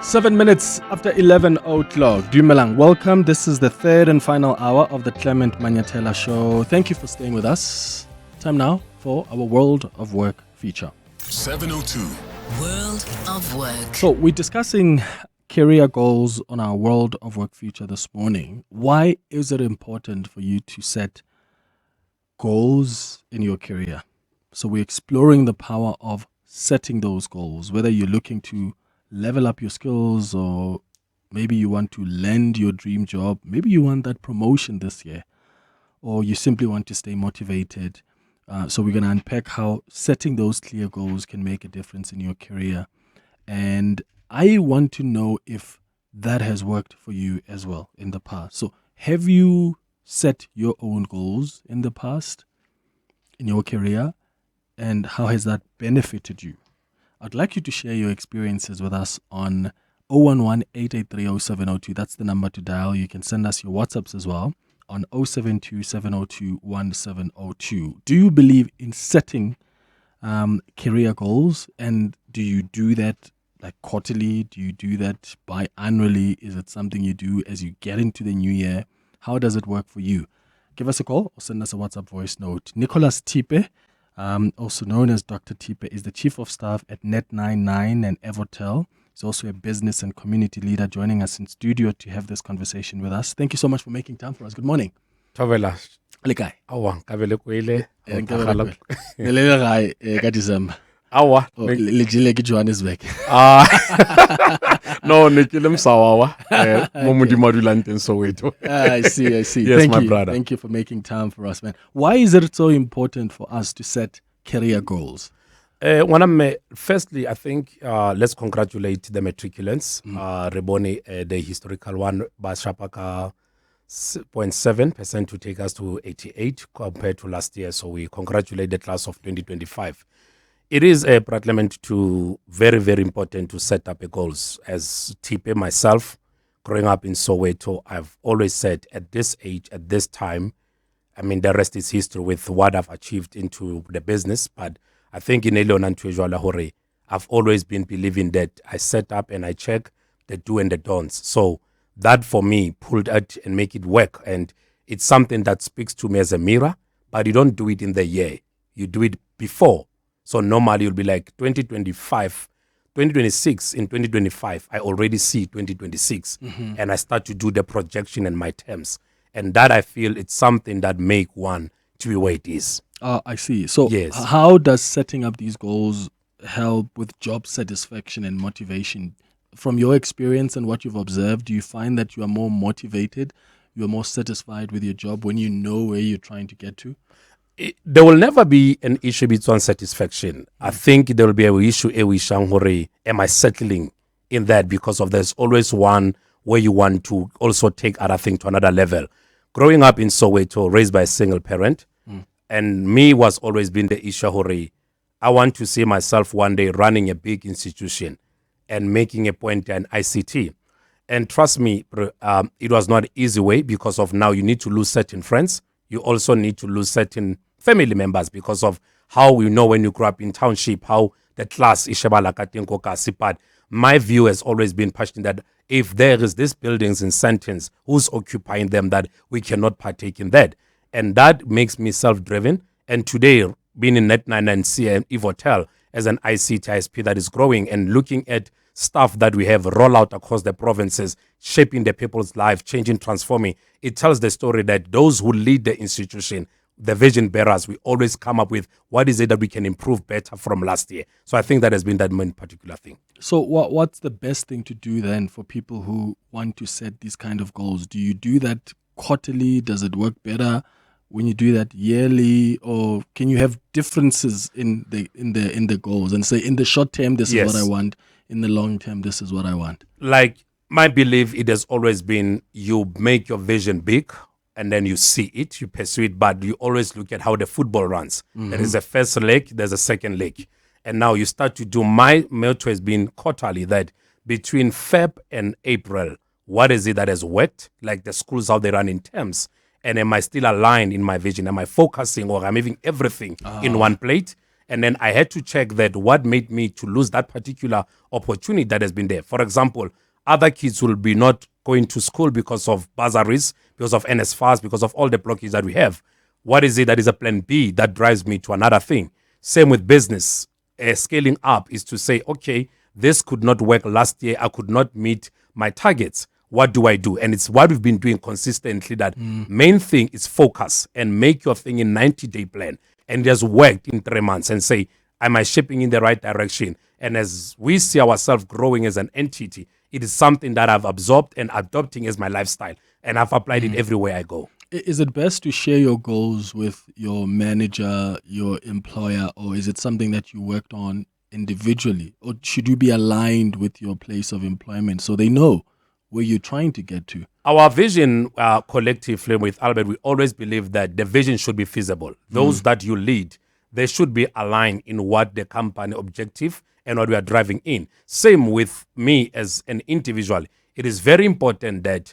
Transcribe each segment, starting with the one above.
7 minutes after 11 o'clock. Dumelang, welcome. This is the third and final hour of the Clement Manyatela Show. Thank you for staying with us. Time now for our World of Work feature. 702. World of Work. So we're discussing career goals on our World of Work feature this morning. Why is it important for you to set goals in your career? So we're exploring the power of setting those goals, whether you're looking to level up your skills, or maybe you want to land your dream job, maybe you want that promotion this year, or you simply want to stay motivated. So we're going to unpack how setting those clear goals can make a difference in your career. And I want to know if that has worked for you as well in the past. So have you set your own goals in the past in your career, and how has that benefited you? I'd like you to share your experiences with us on 011-883-0702. That's the number to dial. You can send us your WhatsApps as well on 072-702-1702. Do you believe in setting career goals, and do you do that like quarterly? Do you do that biannually? Is it something you do as you get into the new year? How does it work for you? Give us a call or send us a WhatsApp voice note. Nicholas Thipe, also known as Dr. Thipe, is the Chief of Staff at Net99 and Evotel. He's also a business and community leader, joining us in studio to have this conversation with us. Thank you so much for making time for us. Good morning. Thobela. Lekai. Awa, kabele kwele. Ka December. Awa. Le jile ke Johannesburg. No, ne ke le Msawawa. Mo modimo dulang teng Soweto. I see. Yes, Thank my you. brother. Thank you for making time for us, man. Why is it so important for us to set career goals? Firstly, I think let's congratulate the matriculants. Reboni, the historical one, Bashapaka 0.7% to take us to 88 compared to last year. So we congratulate the class of 2025. It is a parliament to very, very important to set up a goals. As Thipe, myself, growing up in Soweto, I've always said at this age, at this time, I mean, the rest is history with what I've achieved into the business. But I think in Elion and Tuejoala Hore, I've always been believing that I set up and I check the do and the don'ts. So that for me pulled out and make it work. And it's something that speaks to me as a mirror, but you don't do it in the year. You do it before. So normally you'll be like 2025, 2026, in 2025, I already see 2026. And I start to do the projection in my terms. And that I feel it's something that make one to be where it is. I see. So Yes. how does setting up these goals help with job satisfaction and motivation? From your experience and what you've observed, do you find that you are more motivated, you are more satisfied with your job when you know where you're trying to get to? There will never be an issue between satisfaction. I think there will be an issue, am I settling in that? Because of there's always one where you want to also take other things to another level. Growing up in Soweto, raised by a single parent, and me was always been the issue, I want to see myself one day running a big institution and making a point in ICT. And trust me, it was not an easy way, because of now you need to lose certain friends. You also need to lose certain family members because of how we know when you grow up in township, how the class is. But my view has always been passionate that if there is these buildings in sentence, who's occupying them, that we cannot partake in that. And that makes me self-driven. And today, being in Net9 and CM Evotel as an ICT ISP that is growing and looking at stuff that we have roll out across the provinces, shaping the people's life, changing, transforming. It tells the story that those who lead the institution, the vision bearers, we always come up with what is it that we can improve better from last year. So I think that has been that main particular thing. So what's the best thing to do then for people who want to set these kind of goals? Do you do that quarterly? Does it work better when you do that yearly, or can you have differences in the goals and say in the short term this is what I want, in the long term this is what I want? Like my belief, it has always been you make your vision big and then you see it, you pursue it, but you always look at how the football runs. There is a first leg, there's a second leg. And now you start to do, my motto has been quarterly, that between Feb and April, what is it that has worked? Like the schools, how they run in terms. And am I still aligned in my vision? Am I focusing, or am I having everything in one plate? And then I had to check that what made me to lose that particular opportunity that has been there. For example, other kids will be not going to school because of bursaries, because of NSFAS, because of all the blockages that we have. What is it that is a plan B that drives me to another thing? Same with business. Scaling up is to say, okay, this could not work last year. I could not meet my targets. What do I do? And it's what we've been doing consistently. That main thing is focus and make your thing in 90-day plan. And just worked in 3 months and say, am I shipping in the right direction? And as we see ourselves growing as an entity, it is something that I've absorbed and adopting as my lifestyle. And I've applied it everywhere I go. Is it best to share your goals with your manager, your employer, or is it something that you worked on individually? Or should you be aligned with your place of employment so they know where you're trying to get to? Our vision collectively with Albert, we always believe that the vision should be feasible. Those that you lead, they should be aligned in what the company objective and what we are driving in. Same with me as an individual. It is very important that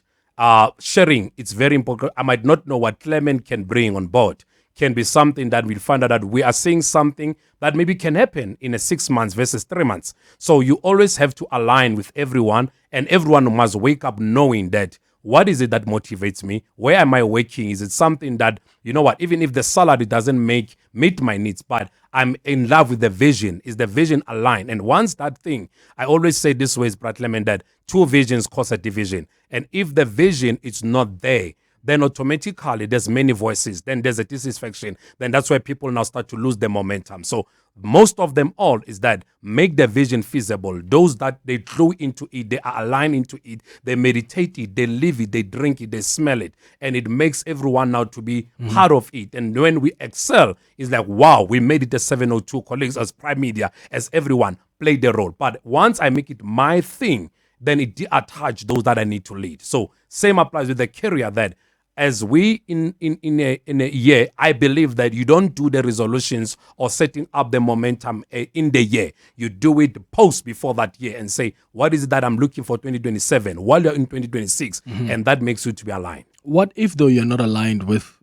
sharing, it's very important. I might not know what Clement can bring on board. Can be something that we'll find out that we are seeing something that maybe can happen in a 6 months versus 3 months. So you always have to align with everyone, and everyone must wake up knowing that what is it that motivates me? Where am I working? Is it something that, you know what, even if the salary doesn't meet my needs, but I'm in love with the vision. Is the vision aligned? And once that thing, I always say this way, Brad Clement, that 2 visions cause a division. And if the vision is not there, then automatically there's many voices. Then there's a dissatisfaction. Then that's where people now start to lose the momentum. So most of them all is that make the vision feasible. Those that they throw into it, they are aligned into it, they meditate it, they live it, they drink it, they smell it. And it makes everyone now to be part of it. And when we excel, it's like, wow, we made it as 702 colleagues, as Prime Media, as everyone played the role. But once I make it my thing, then it de-attach those that I need to lead. So same applies with the career that as we in a year, I believe that you don't do the resolutions or setting up the momentum in the year. You do it post before that year and say, what is it that I'm looking for 2027 while you're in 2026? And that makes you to be aligned. What if, though, you're not aligned with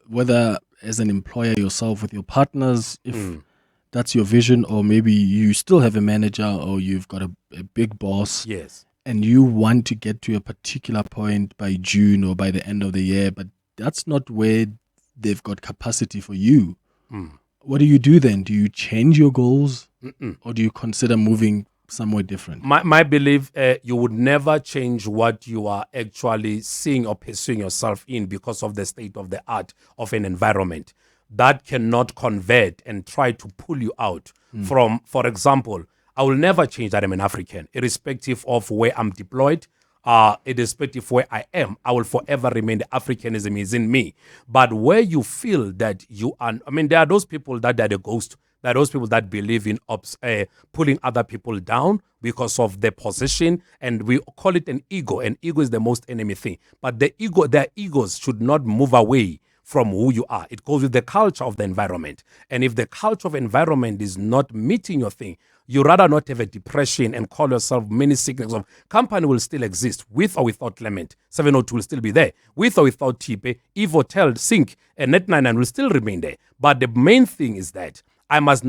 whether as an employer yourself, with your partners, if that's your vision, or maybe you still have a manager or you've got a big boss. Yes. And you want to get to a particular point by June or by the end of the year, but that's not where they've got capacity for you. What do you do then? Do you change your goals or do you consider moving somewhere different? My belief, you would never change what you are actually seeing or pursuing yourself in because of the state of the art of an environment. That cannot convert and try to pull you out from, for example, I will never change that I'm an African, irrespective of where I'm deployed, irrespective of where I am. I will forever remain, the Africanism is in me. But where you feel that you are, I mean, there are those people that are the ghost. There are those people that believe in pulling other people down because of their position, and we call it an ego. And ego is the most enemy thing. But their egos should not move away from who you are. It goes with the culture of the environment. And if the culture of environment is not meeting your thing, you rather not have a depression and call yourself many sickness of company will still exist with or without Clement. 702 will still be there. With or without Thipe, Eve Hotel, Sync, and Net99 will still remain there. But the main thing is that I must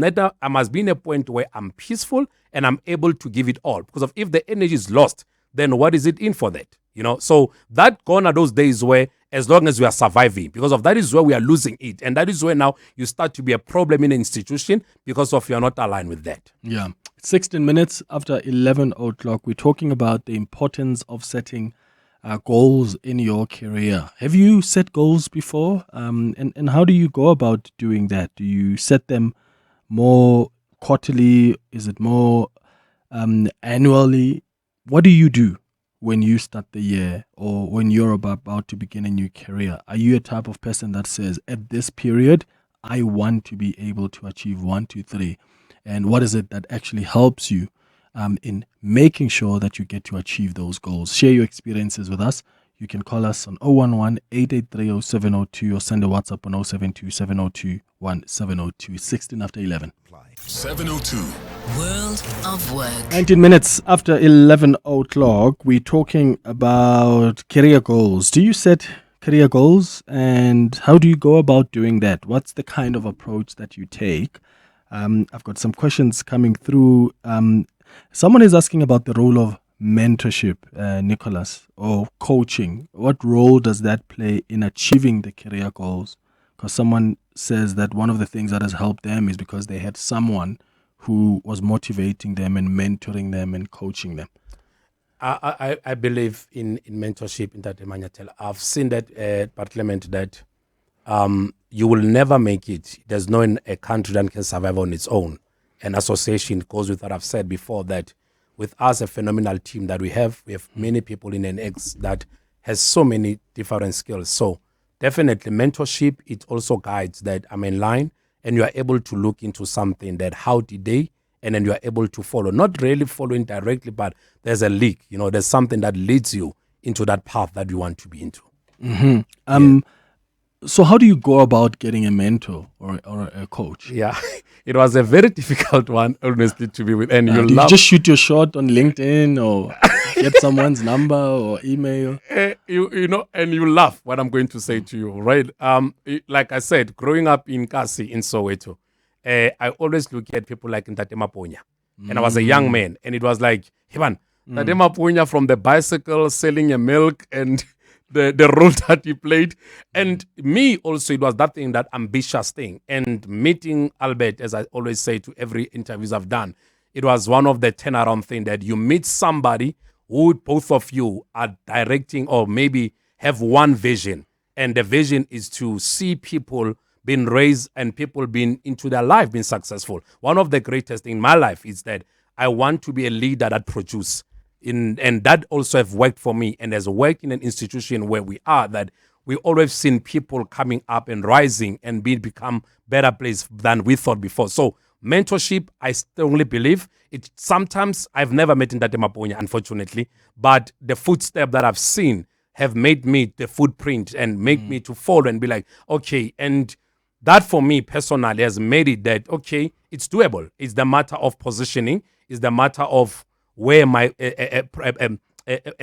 be in a point where I'm peaceful and I'm able to give it all. Because if the energy is lost, then what is it in for that? You know, so that gone are those days where as long as we are surviving, because of that is where we are losing it. And that is where now you start to be a problem in an institution because of you're not aligned with that. Yeah. 16 minutes after 11 o'clock, we're talking about the importance of setting goals in your career. Have you set goals before? And how do you go about doing that? Do you set them more quarterly? Is it more annually? What do you do when you start the year or when you're about to begin a new career? Are you a type of person that says, at this period, I want to be able to achieve 1, 2, 3? And what is it that actually helps you in making sure that you get to achieve those goals? Share your experiences with us. You can call us on 011-883-0702 or send a WhatsApp on 072-702-1702. 16 after 11. 702. World of Work. 19 minutes after 11 o'clock, we're talking about career goals. Do you set career goals, and how do you go about doing that? What's the kind of approach that you take? I've got some questions coming through. Someone is asking about the role of mentorship, Nicholas, or coaching. What role does that play in achieving the career goals? Because someone says that one of the things that has helped them is because they had someone who was motivating them and mentoring them and coaching them. I believe in mentorship in that Manyatel. I've seen that at Parliament that you will never make it. There's no a country that can survive on its own. An association goes with what I've said before, that with us, a phenomenal team that we have many people in NX that has so many different skills. So definitely mentorship, it also guides that I'm in line and you are able to look into something that how did they, and then you are able to follow, not really following directly, but there's a leak, there's something that leads you into that path that you want to be into. Mm-hmm. So how do you go about getting a mentor or a coach? Yeah, it was a very difficult one, honestly, to be with. And do you just shoot your shot on LinkedIn or get someone's number or email? And you laugh what I'm going to say to you, right? Like I said, growing up in Kasi, in Soweto, I always look at people like Ntate Maponya. And I was a young man, and it was like, hey man, Ntate Maponya from the bicycle selling a milk and the role that he played. And me also, it was that thing, that ambitious thing. And meeting Albert, as I always say to every interviews I've done, it was one of the turnaround thing that you meet somebody who both of you are directing or maybe have one vision. And the vision is to see people being raised and people being into their life, being successful. One of the greatest in my life is that I want to be a leader that produces. And that also have worked for me and has worked in an institution where we are, that we always seen people coming up and rising and become better place than we thought before. So mentorship, I strongly believe it. Sometimes I've never met Ndate Maponya, unfortunately, but the footstep that I've seen have made me the footprint and make me to follow and be like, okay. And that for me personally has made it that, okay, it's doable. It's the matter of positioning. It's the matter of where my at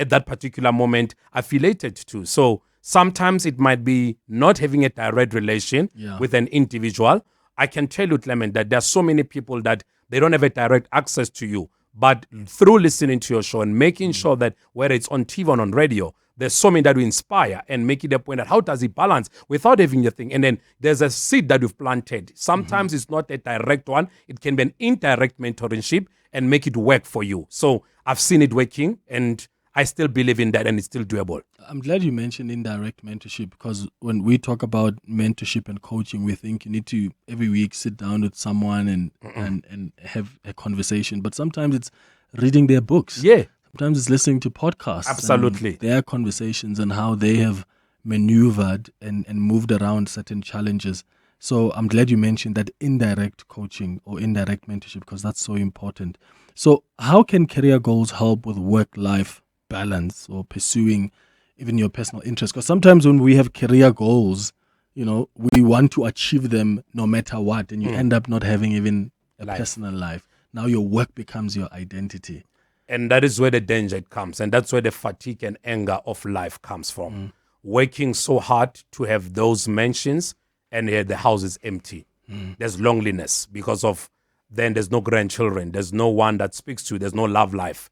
that particular moment affiliated to. So sometimes it might be not having a direct relation with an individual. I can tell you, Clement, that there are so many people that they don't have a direct access to you, but through listening to your show and making sure that whether it's on TV or on radio, there's so many that we inspire and make it a point that how does it balance without having your thing. And then there's a seed that you've planted. Sometimes it's not a direct one. It can be an indirect mentorship and make it work for you. So I've seen it working and I still believe in that and it's still doable. I'm glad you mentioned indirect mentorship, because when we talk about mentorship and coaching, we think you need to every week sit down with someone and have a conversation. But sometimes it's reading their books. Yeah. Sometimes it's listening to podcasts. Absolutely. Their conversations and how they have maneuvered and moved around certain challenges. So I'm glad you mentioned that indirect coaching or indirect mentorship, because that's so important. So how can career goals help with work-life balance or pursuing even your personal interests? Because sometimes when we have career goals, we want to achieve them no matter what, and you end up not having even a personal life. Now your work becomes your identity. And that is where the danger comes. And that's where the fatigue and anger of life comes from. Working so hard to have those mentions and the house is empty. There's loneliness because of then there's no grandchildren. There's no one that speaks to you. There's no love life.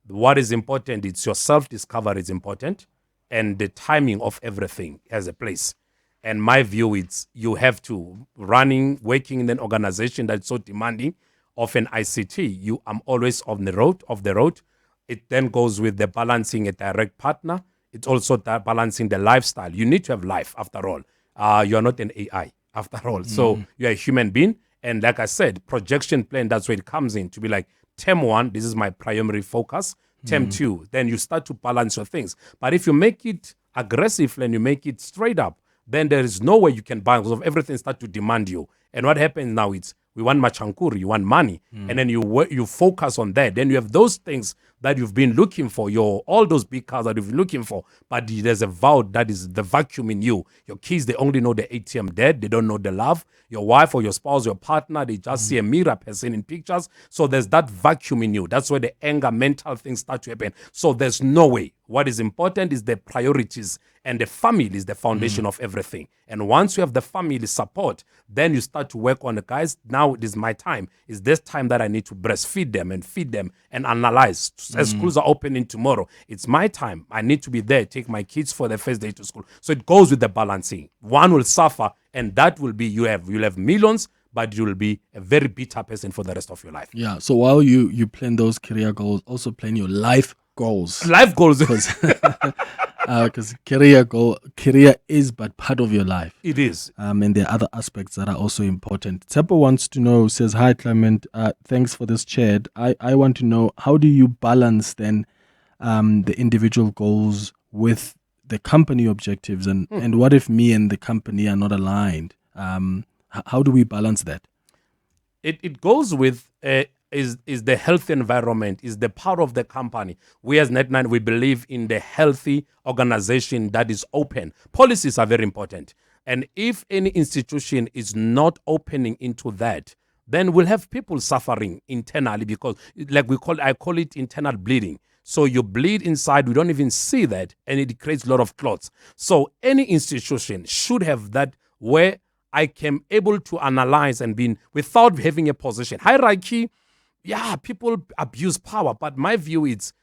What is important, it's your self-discovery is important, and the timing of everything has a place. And my view is you have to working in an organization that's so demanding of an ICT. I'm always on the road. It then goes with the balancing a direct partner. It's also balancing the lifestyle. You need to have life after all. You're not an AI after all. So you're a human being. And like I said, projection plan, that's where it comes in to be like, term 1, this is my primary focus. Term 2, then you start to balance your things. But if you make it aggressive and you make it straight up, then there is no way you can balance because everything starts to demand you. And what happens now is We want machankuri, you want money, and then you focus on that. Then you have those things that you've been looking for, all those big cars that you've been looking for, but there's a vow that is the vacuum in you. Your kids, they only know the ATM dead, they don't know the love. Your wife or your spouse, your partner, they just see a mirror person in pictures. So there's that vacuum in you. That's where the anger, mental things start to happen. So there's no way. What is important is the priorities, and the family is the foundation of everything. And once you have the family support, then you start to work on the guys. Now it is my time. It's this time that I need to breastfeed them and feed them and analyze. As schools are opening tomorrow, it's my time. I need to be there, take my kids for their first day to school. So it goes with the balancing. One will suffer, and that will be you'll have millions, but you will be a very bitter person for the rest of your life. Yeah. So while you plan those career goals, also plan your life goals. Life goals. Because career is but part of your life. It is. And there are other aspects that are also important. Thipe wants to know, says, hi, Clement. Thanks for this chat. I want to know, how do you balance then the individual goals with the company objectives? And what if me and the company are not aligned? How do we balance that? It goes with is the health environment, is the power of the company. We as Net9, we believe in the healthy organization that is open. Policies are very important. And if any institution is not opening into that, then we'll have people suffering internally, because I call it internal bleeding. So you bleed inside, we don't even see that, and it creates a lot of clots. So any institution should have that, where I can able to analyze and be without having a position. Hierarchy, yeah, people abuse power, but my view is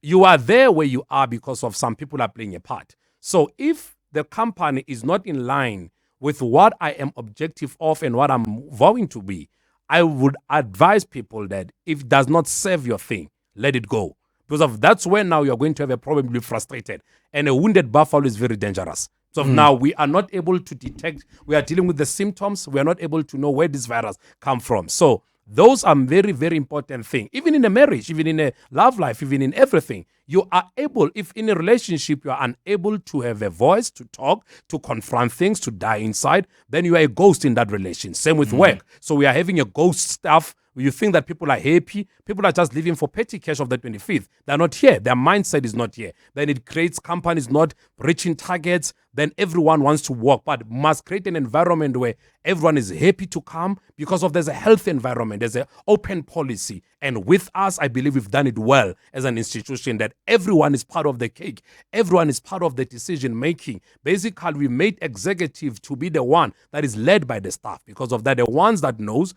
you are there where you are because of some people are playing a part. So if the company is not in line with what I am objective of and what I'm vowing to be, I would advise people that if it does not serve your thing, let it go. Because that's when now you're going to have a problem, be frustrated. And a wounded buffalo is very dangerous. So now we are not able to detect, we are dealing with the symptoms, we are not able to know where this virus come from. So those are very, very important things. Even in a marriage, even in a love life, even in everything, you are able, if in a relationship you are unable to have a voice, to talk, to confront things, to die inside, then you are a ghost in that relation. Same with work. So we are having a ghost stuff. You think that people are happy. People are just living for petty cash of the 25th. They're not here. Their mindset is not here. Then it creates companies not reaching targets. Then everyone wants to work, but must create an environment where everyone is happy to come, because of there's a health environment, there's an open policy. And with us, I believe we've done it well as an institution, that everyone is part of the cake. Everyone is part of the decision making. Basically, we made executive to be the one that is led by the staff, because of that, the ones that knows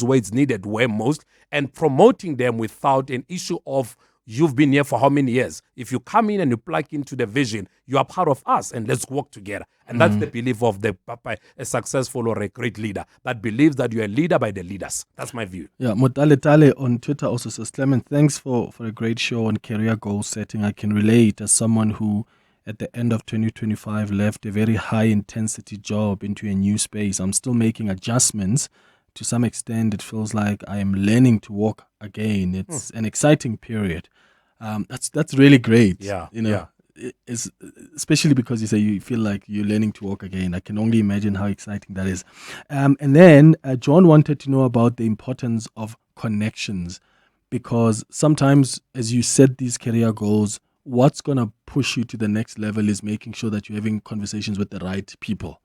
where it's needed where most, and promoting them without an issue of you've been here for how many years. If you come in and you plug into the vision, you are part of us, and let's work together. And that's the belief of a successful or a great leader, that believes that you're a leader by the leaders. That's my view. Yeah, Motale Tale on Twitter also says, Clement, thanks for a great show on career goal setting. I can relate as someone who, at the end of 2025, left a very high-intensity job into a new space. I'm still making adjustments. To some extent, it feels like I am learning to walk again. It's an exciting period. That's really great. Yeah, It's, especially because you say you feel like you're learning to walk again. I can only imagine how exciting that is. And then John wanted to know about the importance of connections, because sometimes as you set these career goals, what's going to push you to the next level is making sure that you're having conversations with the right people,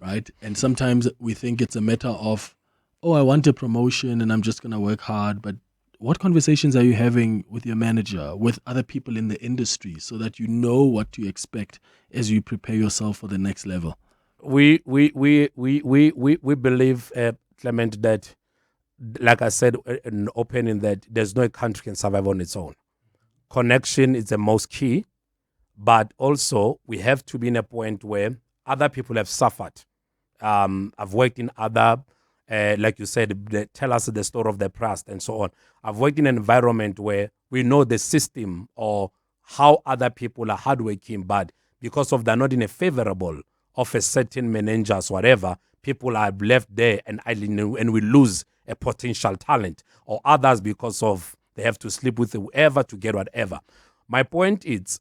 right? And sometimes we think it's a matter of, oh, I want a promotion and I'm just going to work hard. But what conversations are you having with your manager, with other people in the industry, so that you know what to expect as you prepare yourself for the next level? We believe, Clement, that, like I said in opening, that there's no country can survive on its own. Connection is the most key, but also we have to be in a point where other people have suffered. I've worked in other, like you said, tell us the story of the past and so on. I've worked in an environment where we know the system or how other people are hardworking, but because of they're not in a favorable of a certain managers, whatever, people are left there and we lose a potential talent, or others because of they have to sleep with whoever to get whatever. My point is,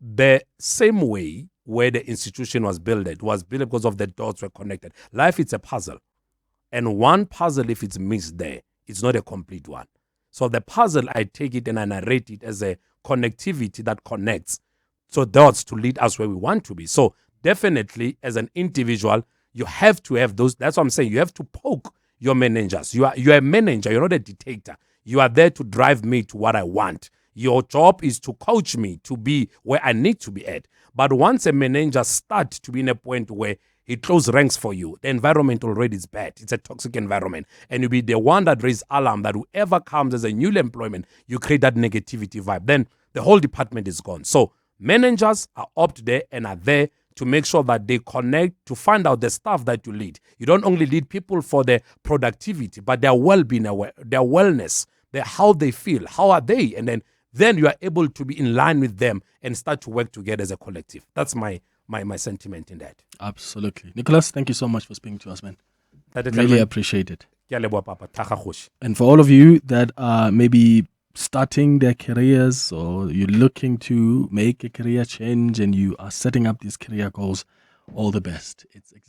the same way where the institution was built because of the dots were connected. Life is a puzzle. And one puzzle, if it's missed there, it's not a complete one. So the puzzle, I take it and I narrate it as a connectivity that connects. So dots to lead us where we want to be. So definitely, as an individual, you have to have those. That's what I'm saying. You have to poke your managers. You're a manager. You're not a dictator. You are there to drive me to what I want. Your job is to coach me to be where I need to be at. But once a manager starts to be in a point where he close ranks for you, the environment already is bad. It's a toxic environment. And you'll be the one that raises alarm that whoever comes as a new employment, you create that negativity vibe. Then the whole department is gone. So managers are up there and are there to make sure that they connect to find out the stuff that you lead. You don't only lead people for their productivity, but their well-being, their wellness, how they feel, how are they? And then you are able to be in line with them and start to work together as a collective. That's my sentiment in that. Absolutely. Nicholas, thank you so much for speaking to us, man. Really Really appreciate it. Ke a leboha, Papa. Thakga kgoshi. And for all of you that are maybe starting their careers or you're looking to make a career change and you are setting up these career goals, all the best. It's exactly